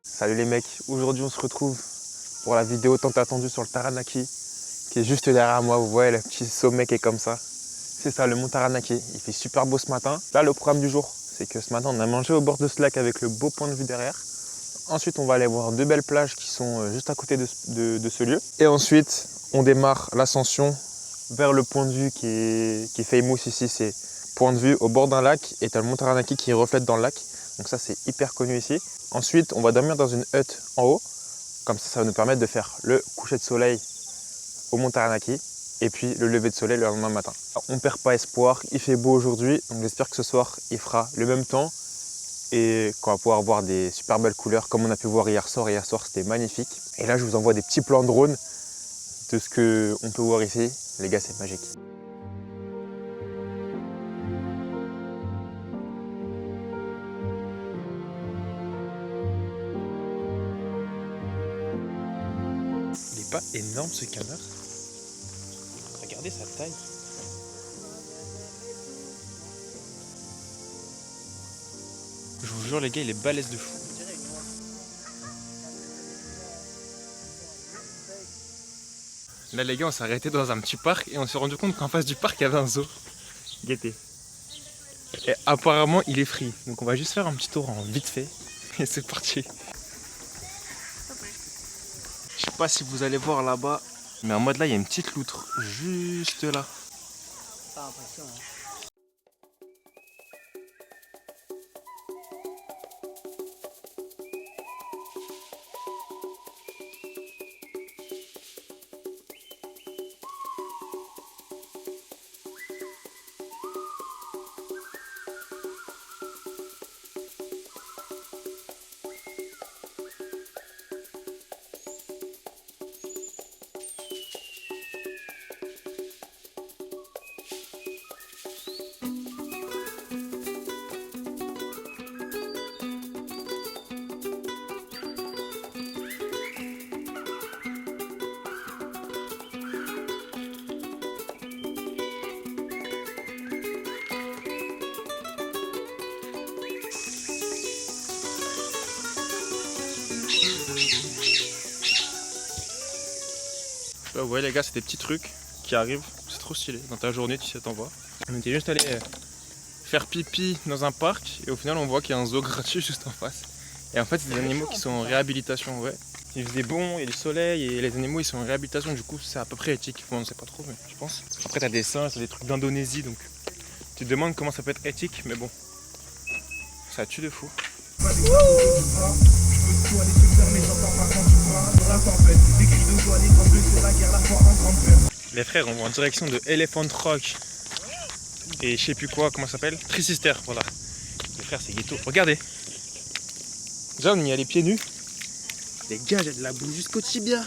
Salut les mecs, aujourd'hui on se retrouve pour la vidéo tant attendue sur le Taranaki qui est juste derrière moi. Vous voyez le petit sommet qui est comme ça. C'est ça, le mont Taranaki. Il fait super beau ce matin. Là, le programme du jour, c'est que ce matin on a mangé au bord de ce lac avec le beau point de vue derrière. Ensuite, on va aller voir deux belles plages qui sont juste à côté de ce lieu. Et ensuite, on démarre l'ascension vers le point de vue qui est famous ici. C'est point de vue au bord d'un lac et tu as le mont Taranaki qui reflète dans le lac. Donc ça, c'est hyper connu ici. Ensuite, on va dormir dans une hutte en haut. Comme ça va nous permettre de faire le coucher de soleil au mont Taranaki et puis le lever de soleil le lendemain matin. Alors, on ne perd pas espoir, il fait beau aujourd'hui, donc j'espère que ce soir, il fera le même temps et qu'on va pouvoir voir des super belles couleurs comme on a pu voir hier soir. Hier soir, c'était magnifique. Et là, je vous envoie des petits plans drone de ce qu'on peut voir ici. Les gars, c'est magique. Il n'est pas énorme ce canard. Regardez sa taille. Je vous jure les gars, il est balèze de fou. Là les gars, on s'est arrêté dans un petit parc et on s'est rendu compte qu'en face du parc il y avait un zoo. Guettez. Et apparemment il est free. Donc on va juste faire un petit tour en vite fait. Et c'est parti. Je sais pas si vous allez voir là-bas. Mais en mode là, il y a une petite loutre juste là. Pas impressionnant. Là, vous voyez les gars, c'est des petits trucs qui arrivent, c'est trop stylé. Dans ta journée, tu sais, t'en vas. On était juste allé faire pipi dans un parc et au final, on voit qu'il y a un zoo gratuit juste en face. Et en fait, c'est des animaux qui sont en réhabilitation, ouais. Il faisait bon, il y a du soleil et les animaux ils sont en réhabilitation, du coup, c'est à peu près éthique. Bon, on ne sait pas trop, mais je pense. Après, t'as des singes, t'as des trucs d'Indonésie, donc tu te demandes comment ça peut être éthique, mais bon, ça tue de fou. Les frères, on va en direction de Elephant Rock et je sais plus quoi, comment ça s'appelle, Trisister, voilà. Les frères, c'est ghetto. Regardez. Déjà, on y a les pieds nus. Les gars, j'ai de la boue jusqu'au tibia.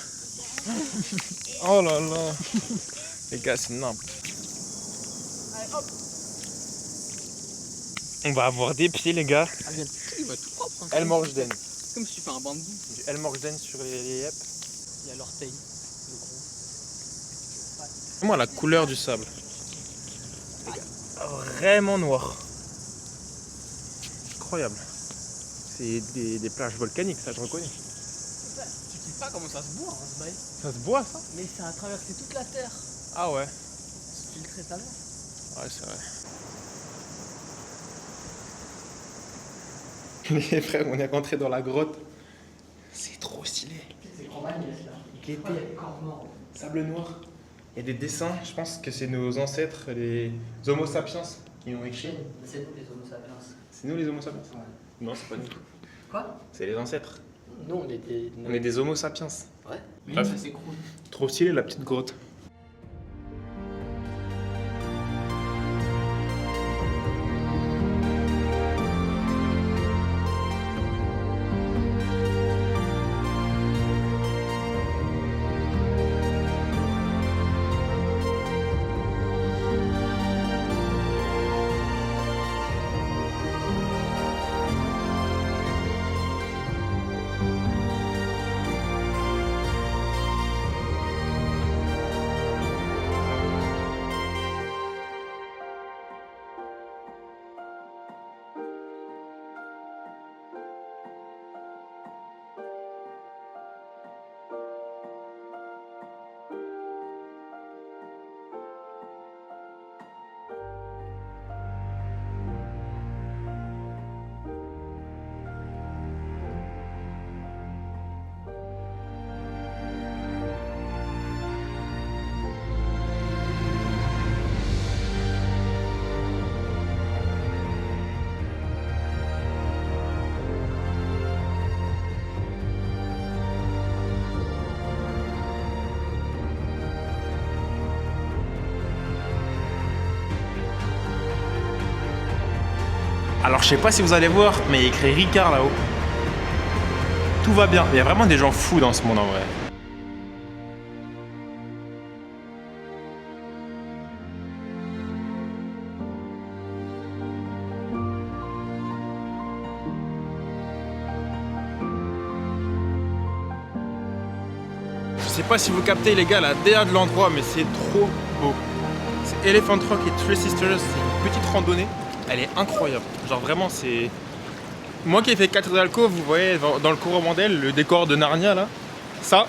Oh là là. Les gars, c'est énorme. On va avoir des pieds, les gars. Ah, il va tout propre. Hein, Elmorgden. comme si tu fais un bambou. Du Elmorgden sur les yep. Il y a l'orteil. Le gros. Moi, la couleur du sable. Les gars, vraiment noir. Incroyable. C'est des plages volcaniques, ça je reconnais. Tu sais pas comment ça se boit, hein, ce bail. Ça se boit ça? Mais ça a traversé toute la terre. Ah ouais. C'est filtré ta mer. Ouais, c'est vrai. Les frères, on est rentré dans la grotte. C'est trop stylé. C'est grand Agnès là. Guettez. Il y a des corps morts. Sable noir. Il y a des dessins, je pense que c'est nos ancêtres, les Homo sapiens, qui ont écrit. C'est nous les Homo sapiens. C'est nous les Homo sapiens? Ouais. Non, c'est pas nous. Quoi? C'est les ancêtres. Nous on est des. On est des Homo sapiens. Ouais. Mais Bref. ça s'écroule. Trop stylé la petite grotte. Alors je sais pas si vous allez voir, mais il y a écrit Ricard là-haut. Tout va bien. Il y a vraiment des gens fous dans ce monde en vrai. Je sais pas si vous captez les gars la DA de l'endroit, mais c'est trop beau. C'est Elephant Rock et Three Sisters, c'est une petite randonnée. Elle est incroyable. Genre vraiment c'est... Moi qui ai fait 4 d'alcôve, vous voyez dans le Coromandel, le décor de Narnia là, ça,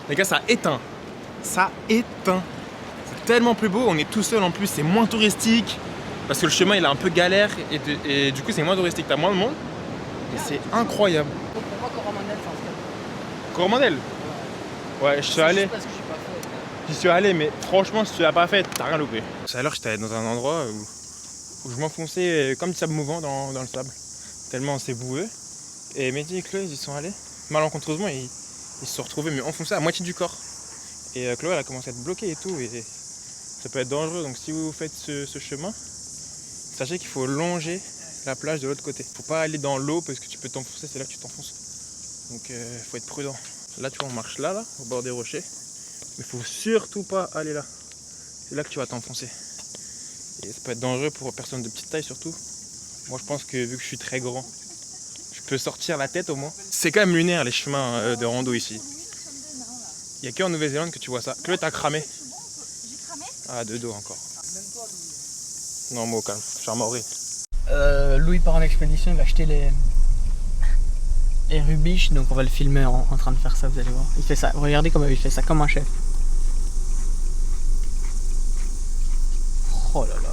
les gars, ça éteint. Ça éteint. C'est tellement plus beau, on est tout seul en plus, c'est moins touristique. Parce que le chemin il est un peu galère et du coup c'est moins touristique, t'as moins de monde. Et c'est incroyable. Pour moi, Coromandel, c'est un step. Coromandel? Ouais, je suis allé. Juste parce que je suis pas fait. J'y suis allé, mais franchement, si tu l'as pas fait, t'as rien loupé. Tout à l'heure, j'étais dans un endroit où je m'enfonçais comme du sable mouvant dans le sable. Tellement c'est boueux. Et Mehdi et Chloé, ils y sont allés. Malencontreusement, ils se sont retrouvés mais enfoncés à moitié du corps. Et Chloé, elle a commencé à être bloquée et tout. Et ça peut être dangereux. Donc si vous faites ce chemin, sachez qu'il faut longer la plage de l'autre côté. Faut pas aller dans l'eau parce que tu peux t'enfoncer, c'est là que tu t'enfonces. Donc faut être prudent. Là, tu vois, on marche là, au bord des rochers. Mais faut surtout pas aller là. C'est là que tu vas t'enfoncer. Et ça peut être dangereux pour une personne de petite taille surtout. Moi, je pense que vu que je suis très grand, je peux sortir la tête au moins. C'est quand même lunaire les chemins de rando ici. Il n'y a qu'en Nouvelle-Zélande que tu vois ça. Chloé, t'as cramé. J'ai cramé? Ah, de dos encore. Non, moi au calme. Je suis armoré. Louis part en expédition, il va acheter les rubiches, donc on va le filmer en train de faire ça, vous allez voir. Il fait ça, regardez comment il fait ça, comme un chef. Oh là là.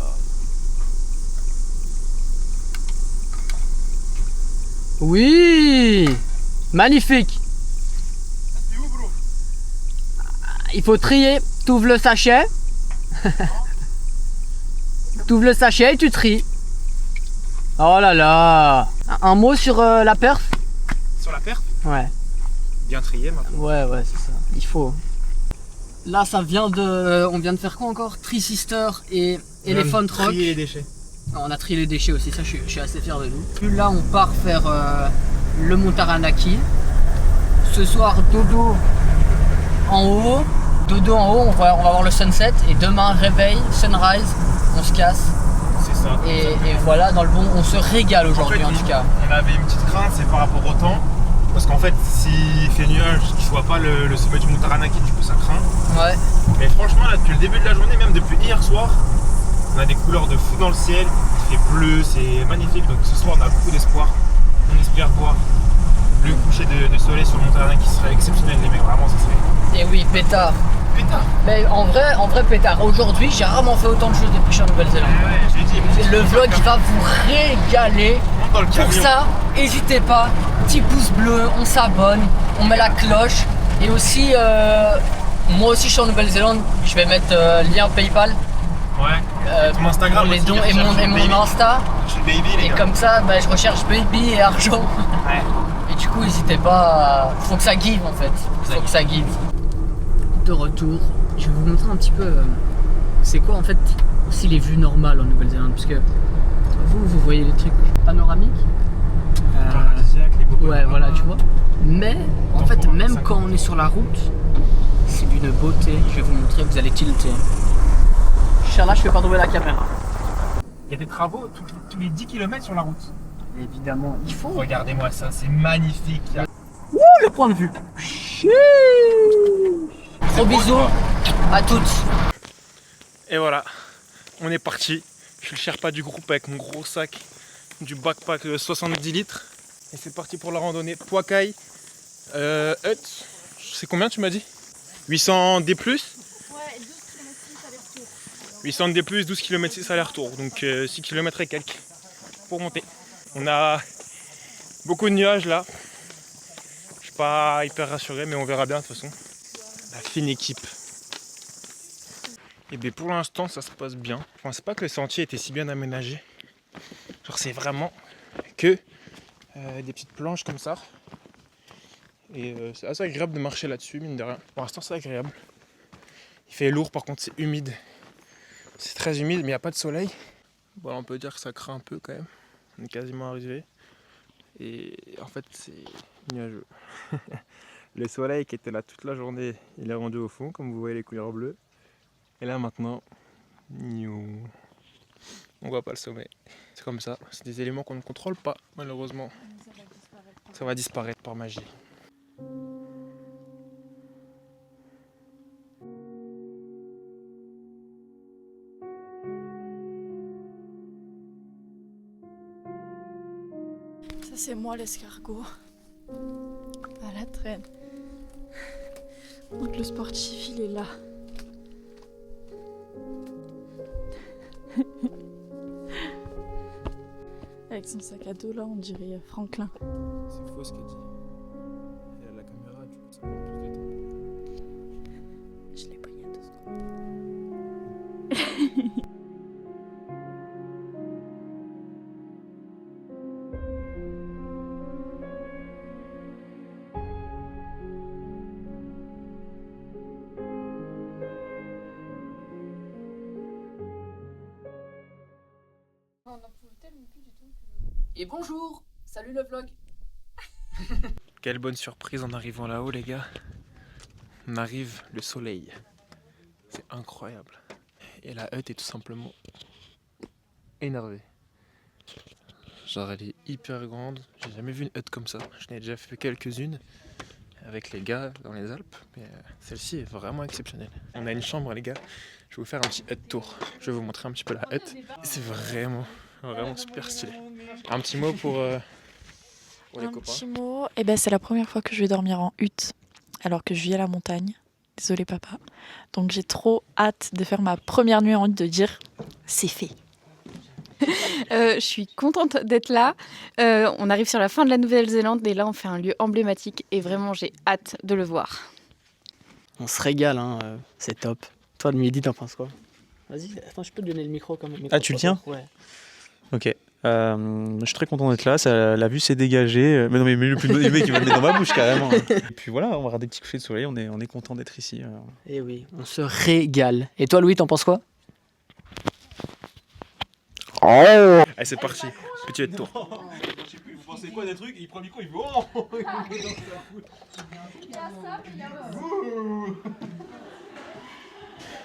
Oui, magnifique. C'est où, bro? Il faut trier, t'ouvres le sachet. T'ouvres le sachet et tu tries. Oh là là. Un mot sur la perf? Sur la perte? Ouais. Bien trié maintenant. Ouais, c'est ça. Il faut. Là, ça vient de. On vient de faire quoi encore? Three Sisters et Elephant Rock. Trier les déchets. On a trié les déchets aussi, ça je suis assez fier de nous. Puis là, on part faire le Mont Taranaki. Ce soir, dodo en haut. Dodo en haut, on va voir le sunset. Et demain, réveil, sunrise, on se casse. C'est ça. Et voilà, dans le bon, on se régale aujourd'hui en tout cas. On avait une petite crainte, c'est par rapport au temps. Parce qu'en fait, s'il fait nuage, tu vois pas le sommet du Mont Taranaki, du coup ça craint. Ouais. Mais franchement, là, depuis le début de la journée, même depuis hier soir, on a des couleurs de fou dans le ciel. Il fait bleu, c'est magnifique. Donc ce soir, on a beaucoup d'espoir. On espère voir le coucher de soleil sur le Mont Taranaki qui serait exceptionnel, les mecs. Vraiment, ça serait. Et oui, pétard. Putain! Mais en vrai pétard. Aujourd'hui, j'ai rarement fait autant de choses depuis que je suis en Nouvelle-Zélande. Ouais, j'ai dit. Le vlog il va vous régaler. Dans le Pour camion. ça, n'hésitez pas, petit pouce bleu, on s'abonne, on met la cloche. Et aussi, moi aussi je suis en Nouvelle-Zélande, je vais mettre lien PayPal. Ouais. Ton Instagram, Pour les aussi, dons et recherche mon Baby. Insta. Je suis baby, les Et gars. comme ça, je recherche baby et argent. Ouais. Et du coup, n'hésitez pas, faut que ça give en fait. Faut que ça give. De retour, je vais vous montrer un petit peu c'est quoi en fait aussi les vues normales en Nouvelle-Zélande. Parce que vous voyez les trucs panoramiques. Ouais, voilà, tu vois. Mais en fait, même quand on est sur la route, c'est d'une beauté. Je vais vous montrer, vous allez tilter. Là, je fais pas tomber la caméra. Il y a des travaux tous les 10 km sur la route. Évidemment, il faut. Regardez-moi ça, c'est magnifique. Le point de vue. Gros bisous à toutes. Et voilà, on est parti. Je suis le Sherpa du groupe avec mon gros sac du backpack de 70 litres. Et c'est parti pour la randonnée Poakai Hut. C'est combien tu m'as dit? 800 D+. Ouais, 12 km aller-retour. 800 D+, 12 km 6 aller-retour. Donc 6 km et quelques pour monter. On a beaucoup de nuages là. Je suis pas hyper rassuré, mais on verra bien de toute façon. La fine équipe. Et bien pour l'instant ça se passe bien. Je pensais pas que le sentier était si bien aménagé. Genre c'est vraiment que des petites planches comme ça. Et c'est assez agréable de marcher là-dessus, mine de rien. Pour l'instant c'est agréable. Il fait lourd, par contre c'est humide. C'est très humide mais il n'y a pas de soleil. Bon, on peut dire que ça craint un peu quand même. On est quasiment arrivé. Et en fait, c'est nuageux. Le soleil qui était là toute la journée, il est rendu au fond, comme vous voyez les couleurs bleues. Et là maintenant, on voit pas le sommet. C'est comme ça, c'est des éléments qu'on ne contrôle pas, malheureusement. Ça va disparaître par magie. Ça c'est moi l'escargot. À la traîne. Donc le sportif il est là. Avec son sac à dos là on dirait Franklin. C'est faux ce qu'elle dit. Elle a la caméra, du coup ça prend plus de temps. Je l'ai pogné à 2 secondes. Et bonjour, salut le vlog. Quelle bonne surprise en arrivant là-haut les gars. On arrive, le soleil. C'est incroyable. Et la hutte est tout simplement énervée. Genre elle est hyper grande. J'ai jamais vu une hutte comme ça. Je n'ai déjà fait quelques-unes avec les gars dans les Alpes. Mais celle-ci est vraiment exceptionnelle. On a une chambre les gars. Je vais vous faire un petit hut tour. Je vais vous montrer un petit peu la hutte. C'est vraiment super stylé. Un petit mot pour les Un copains. petit mot. Eh ben c'est la première fois que je vais dormir en hutte alors que je vis à la montagne. Désolée papa. Donc j'ai trop hâte de faire ma première nuit en hutte, de dire c'est fait. Je suis contente d'être là. On arrive sur la fin de la Nouvelle-Zélande et là on fait un lieu emblématique et vraiment j'ai hâte de le voir. On se régale, hein, c'est top. Toi le midi t'en penses quoi? Vas-y, attends, je peux te donner le micro quand même. Ah, tu le tiens? Ouais. Ok. Je suis très content d'être là. La vue s'est dégagée. Mais non, mais le mec il va le mettre dans ma bouche carrément. Et puis voilà, on va regarder des petits couchers de soleil. On est content d'être ici. Et oui, on se régale. Et toi Louis, t'en penses quoi? Allez c'est parti, petit hut tour. Vous pensez quoi des trucs? Il prend le micro, il veut. Oh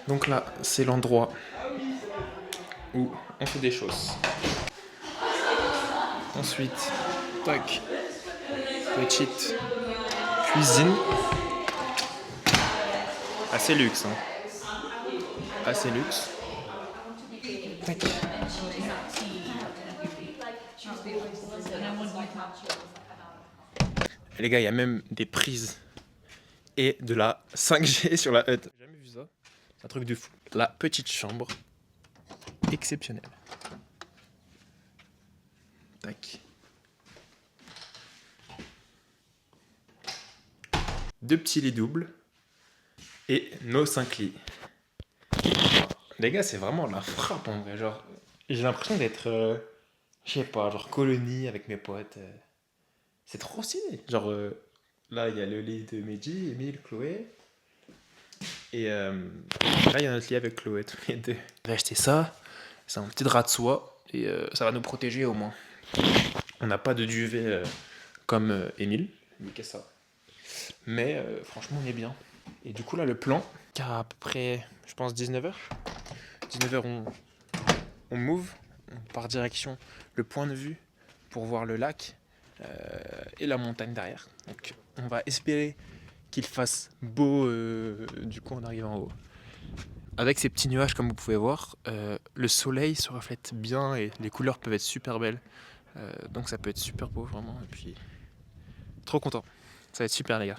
Donc là, c'est l'endroit où on fait des choses. Ensuite, tac, petite cuisine. Assez luxe, hein. Assez luxe. Tac. Et les gars, il y a même des prises et de la 5G sur la hutte. J'ai jamais vu ça. C'est un truc de fou. La petite chambre, exceptionnelle. Tac. 2 petits lits doubles et nos 5 lits. Les gars, c'est vraiment la frappe en vrai. Genre, j'ai l'impression d'être, je sais pas, genre colonie avec mes potes. C'est trop stylé. Genre, là, il y a le lit de Mehdi, Emile, Chloé. Et là, il y a notre lit avec Chloé, tous les deux. On va acheter ça. C'est un petit drap de soie. Et ça va nous protéger au moins. On n'a pas de duvet comme Emile. Mais qu'est-ce que ça? Mais franchement, on est bien. Et du coup, là, le plan, qu'à peu près, je pense, 19h. 19h, on move. On part direction le point de vue pour voir le lac et la montagne derrière. Donc, on va espérer qu'il fasse beau du coup en arrivant en haut. Avec ces petits nuages, comme vous pouvez voir, le soleil se reflète bien et les couleurs peuvent être super belles. Donc ça peut être super beau vraiment. Et puis, trop content. Ça va être super les gars.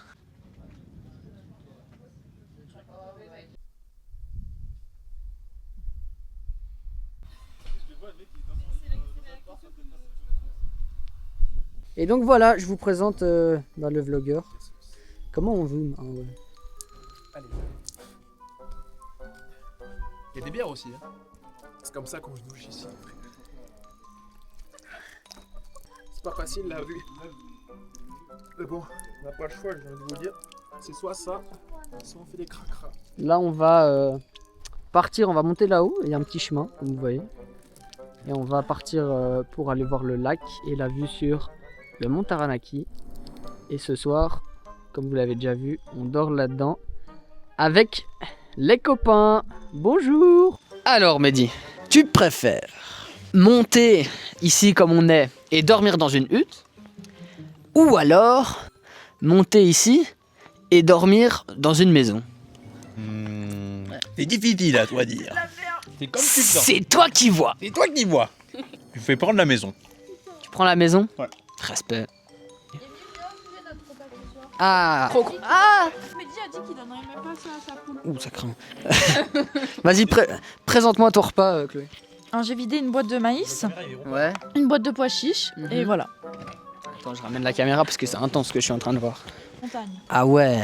Et donc voilà, je vous présente le vlogueur. Comment on zoome? Ah ouais. Allez. Il y a des bières aussi. Hein. C'est comme ça qu'on se douche ici. C'est pas facile la vue. Mais bon, on n'a pas le choix, je viens de vous dire. C'est soit ça, soit on fait des cracras. Là on va partir, on va monter là-haut. Il y a un petit chemin, comme vous voyez. Et on va partir pour aller voir le lac et la vue sur le mont Taranaki. Et ce soir, comme vous l'avez déjà vu, on dort là-dedans avec les copains. Bonjour. Alors Mehdi, tu préfères monter ici comme on est et dormir dans une hutte, ou alors monter ici et dormir dans une maison? C'est difficile à toi dire. C'est comme tu le sens. C'est toi qui vois. C'est toi qui vois. Tu fais prendre la maison. Tu prends la maison? Ouais. Respect. Ah. Mehdi a dit qu'il donnerait même pas ça à sa poule. Ouh, ça craint. Vas-y, présente-moi ton repas, Chloé. Alors, j'ai vidé une boîte de maïs, Ouais. une boîte de pois chiches, et voilà. Attends, je ramène la caméra parce que c'est intense ce que je suis en train de voir. Montagne. Ah ouais.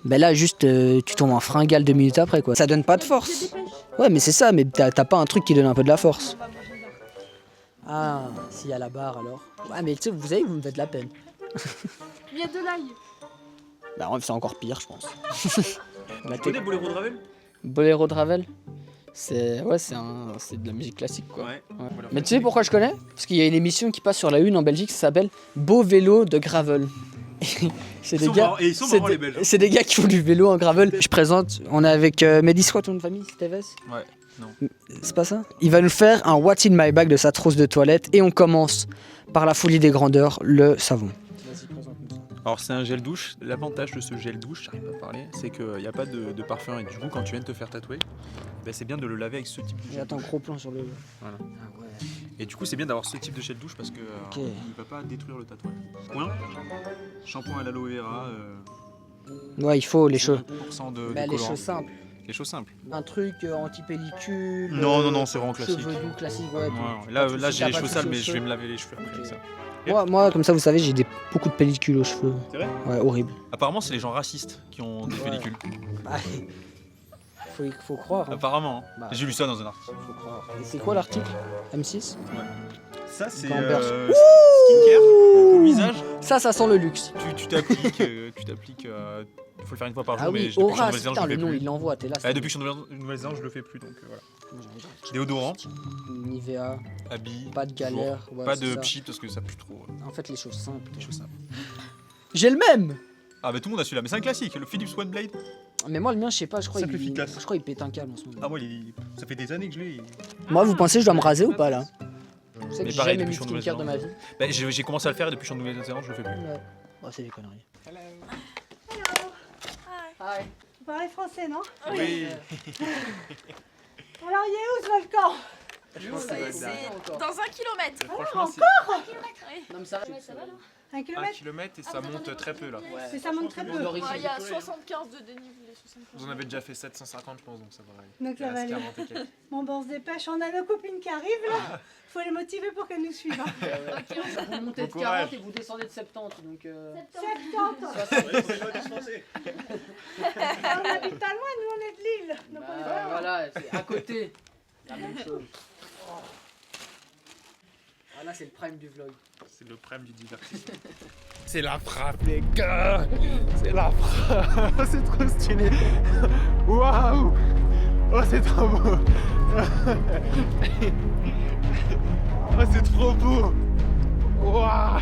Ben là, juste, tu tombes en fringale 2 minutes après, quoi. Ça donne pas de force. Ouais, mais c'est ça, mais t'as pas un truc qui donne un peu de la force. Ah, s'il y a la barre alors. Ouais, mais tu sais, vous savez, vous me faites de la peine. Il y a de l'ail. Bah, c'est encore pire, je pense. Tu connais Boléro de Ravel? Boléro de Ravel, c'est de la musique classique, quoi. Ouais. Voilà. Mais tu sais pourquoi je connais? Parce qu'il y a une émission qui passe sur la une en Belgique, ça s'appelle Beau vélo de gravel. C'est des gars, ils sont c'est marrants les Belges. c'est des gars qui font du vélo en gravel. Je présente, on est avec Mehdi, c'est quoi ton nom de famille? Steves? Ouais, non. C'est pas ça? Il va nous faire un What's in my bag de sa trousse de toilette et on commence par la folie des grandeurs, le savon. Vas-y, présente-nous ça. Alors c'est un gel douche. L'avantage de ce gel douche, j'arrive pas à parler, c'est qu'il n'y a pas de parfum et du coup quand tu viens de te faire tatouer, ben, c'est bien de le laver avec ce type de Et gel attends, douche. gros plan sur le. Voilà. Ah ouais. Et du coup c'est bien d'avoir ce type de gel douche parce que Ok. il va pas détruire le tatouage. Point. Shampoing à l'aloe vera. Ouais, il faut les choses. 1% de Bah, les colorant. choses simples. Les choses simples. Un truc anti-pellicule. Non, c'est vraiment classique. Cheveux doux classique, ouais. Ouais, là Si j'ai t'as les pas cheveux de sales mais soucis je vais aux me laver les cheveux après Ok. avec ça. Moi, comme ça, vous savez, j'ai beaucoup de pellicules aux cheveux. C'est vrai? Ouais, horrible. Apparemment c'est les gens racistes qui ont des Ouais. pellicules. Bah, faut croire. Hein. Apparemment. Hein. Bah. J'ai lu ça dans un article. Faut croire. Et c'est quoi l'article? M6? Ça c'est Gamberge. skincare pour le visage. Ça sent le luxe. Tu t'appliques, il faut le faire une fois par jour, Ah mais oui, depuis que je suis en Aura, Nouvelle-Zélande, putain, je le le nom, fais il plus. l'envoie, t'es là. Depuis que je suis en Nouvelle-Zélande, je le fais plus, donc voilà. Moi, Déodorant, Nivea, habits, pas de galère. Ouais, pas c'est de ça. pchit parce que ça pue trop. En fait, les choses simples. Des choses simples. J'ai le même! Ah bah tout le monde a celui-là, mais c'est un classique, le Philips One Blade. Mais moi, le mien, je sais pas, je crois Simple, il efficace. je crois il pète un câble en ce moment. Ah moi, ça fait des années que je l'ai. Moi, vous pensez que je dois me raser ou pas là? Vous savez Mais que j'ai pareil, jamais depuis mis que de je suis en skincare de ma vie. Bah, j'ai commencé à le faire et depuis que je suis en Nouvelle-Zélande, je le fais plus. Ouais. Oh, c'est des conneries. Hi. Vous parlez français, non? Oui. Alors, il est où ce volcan? C'est dans 1 kilomètre. Franchement, c'est Non, mais ça va. 1 1 kilomètre? kilomètre et ça monte très peu là. Mais ça monte très peu. Il y a 75 de dénivelé. 75. Vous en avez déjà fait 750 je pense, donc ça va aller. Donc Il ça va reste aller. 40 et quelques. Bon, ben on se dépêche. On a nos copines qui arrivent là. Faut les motiver pour qu'elles nous suivent. Hein. Vous montez de Bon courage. 40 et vous descendez de 70. Donc, 70. On habite pas loin, nous on est de Lille. Donc on est pas loin. voilà, c'est à côté. La même chose. Ah là, c'est le prime du vlog. C'est le prime du divertissement. C'est la frappe les gars. C'est la frappe. C'est trop stylé. Waouh. Oh c'est trop beau. Oh c'est trop beau. Waouh.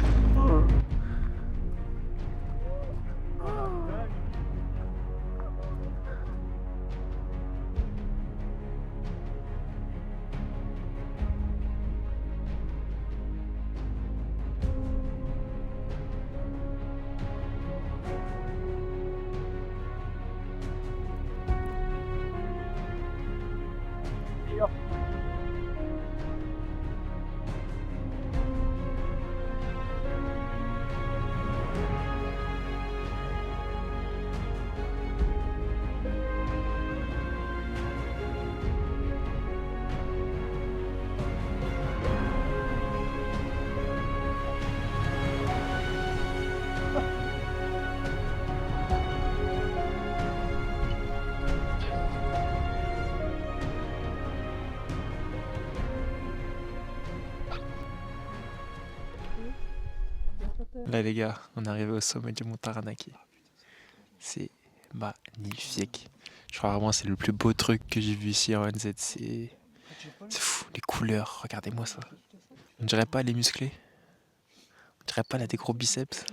Là les gars, on est arrivé au sommet du mont Taranaki. C'est magnifique. Je crois vraiment que c'est le plus beau truc que j'ai vu ici en NZ. C'est fou. les couleurs, regardez-moi ça. On dirait pas les musclés? On dirait pas elle a des gros biceps?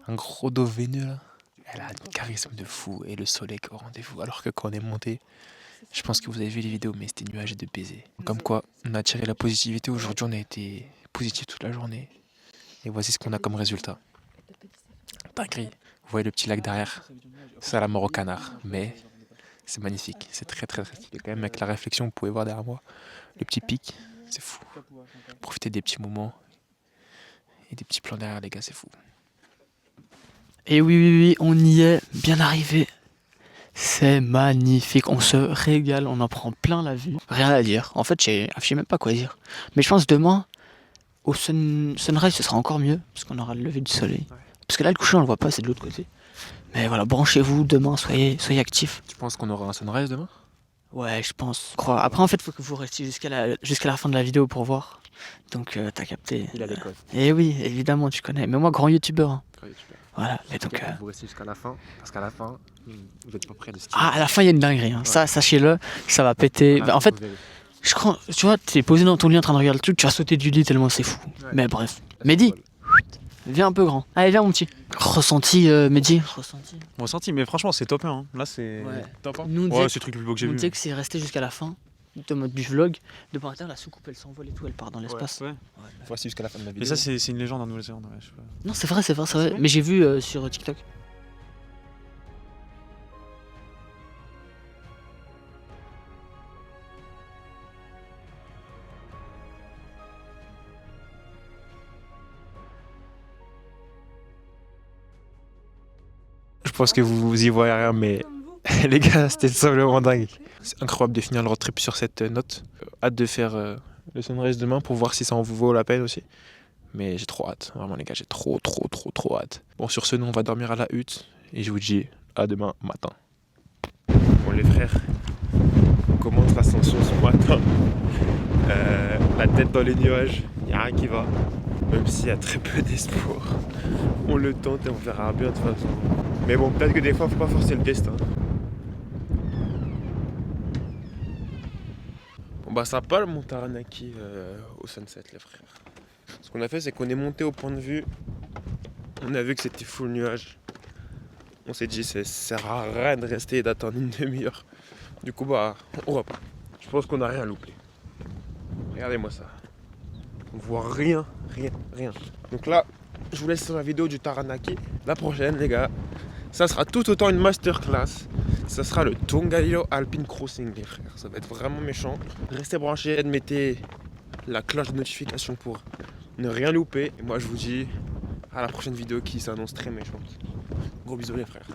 Un gros dos veineux là? Elle a un charisme de fou et le soleil au rendez-vous. Alors que quand on est monté, je pense que vous avez vu les vidéos, mais c'était nuages et de baisers. Comme quoi, on a tiré la positivité. Aujourd'hui, on a été positif toute la journée. Et voici ce qu'on a comme résultat. Dinguerie. Vous voyez le petit lac derrière? C'est à la mort au canard. Mais c'est magnifique. C'est très très très stylé. Quand même, avec la réflexion, vous pouvez voir derrière moi le petit pic. C'est fou. Profitez des petits moments et des petits plans derrière, les gars, c'est fou. Et oui, on y est, bien arrivé. C'est magnifique, on se régale, on en prend plein la vue. Rien à dire, en fait, je sais même pas quoi dire. Mais je pense demain, au sunrise, ce sera encore mieux, parce qu'on aura le lever du soleil. Parce que là, le coucher, on le voit pas, c'est de l'autre côté. Mais voilà, branchez-vous demain, soyez actifs. Tu penses qu'on aura un sunrise demain? Ouais, je pense. Après, en fait, il faut que vous restiez jusqu'à la fin de la vidéo pour voir. Donc, t'as capté. Il a les codes. Et oui, évidemment, tu connais. Mais moi, grand youtubeur. Hein. Voilà, et donc. Vous restez jusqu'à la fin, parce qu'à la fin, vous n'êtes pas prêt de skier. Ah, à la fin, il y a une dinguerie. Hein. Ouais. Ça, sachez-le, ça va péter. En fait, je crois, tu vois, t'es posé dans ton lit en train de regarder le truc, tu vas sauter du lit tellement c'est fou. Ouais. Mais bref. Mehdi, viens un peu grand. Allez, viens, mon petit. Ressenti, Mehdi. Ressenti, mais franchement, c'est top 1. Hein. Là, c'est top 1. Nous, ouais, c'est le truc le plus beau que j'ai vu. On disait que c'est resté jusqu'à la fin de mode du vlog. De par terre, la soucoupe, elle s'envole et tout, elle part dans l'espace. Ouais. Voici jusqu'à la fin de la vidéo. Mais ça, c'est une légende en Nouvelle-Zélande. Ouais, je sais pas. Non, c'est vrai. Mais j'ai vu sur TikTok. Je pense que vous y voyez rien, mais les gars, c'était simplement dingue. C'est incroyable de finir le road trip sur cette note. Hâte de faire le sunrise demain pour voir si ça en vaut la peine aussi. Mais j'ai trop hâte, vraiment les gars, j'ai trop hâte. Bon, sur ce, nous on va dormir à la hutte et je vous dis à demain matin. Bon les frères, on commence l'ascension ce matin. La tête dans les nuages, il n'y a rien qui va. Même s'il y a très peu d'espoir. On le tente et on verra bien de toute façon. Mais bon, peut-être que des fois, faut pas forcer le destin. Bon bah ça parle mon Taranaki au sunset les frères. Ce qu'on a fait c'est qu'on est monté au point de vue. On a vu que c'était full nuage. On s'est dit ça sert à rien de rester et d'attendre une demi-heure. Du coup bah on repart. Je pense qu'on a rien loupé. Regardez-moi ça. On voit rien. Donc là, je vous laisse sur la vidéo du Taranaki. La prochaine les gars, ça sera tout autant une masterclass. Ça sera le Tongariro Alpine Crossing les frères. Ça va être vraiment méchant. Restez branchés et mettez la cloche de notification pour ne rien louper. Et moi je vous dis à la prochaine vidéo qui s'annonce très méchante. Gros bisous les frères.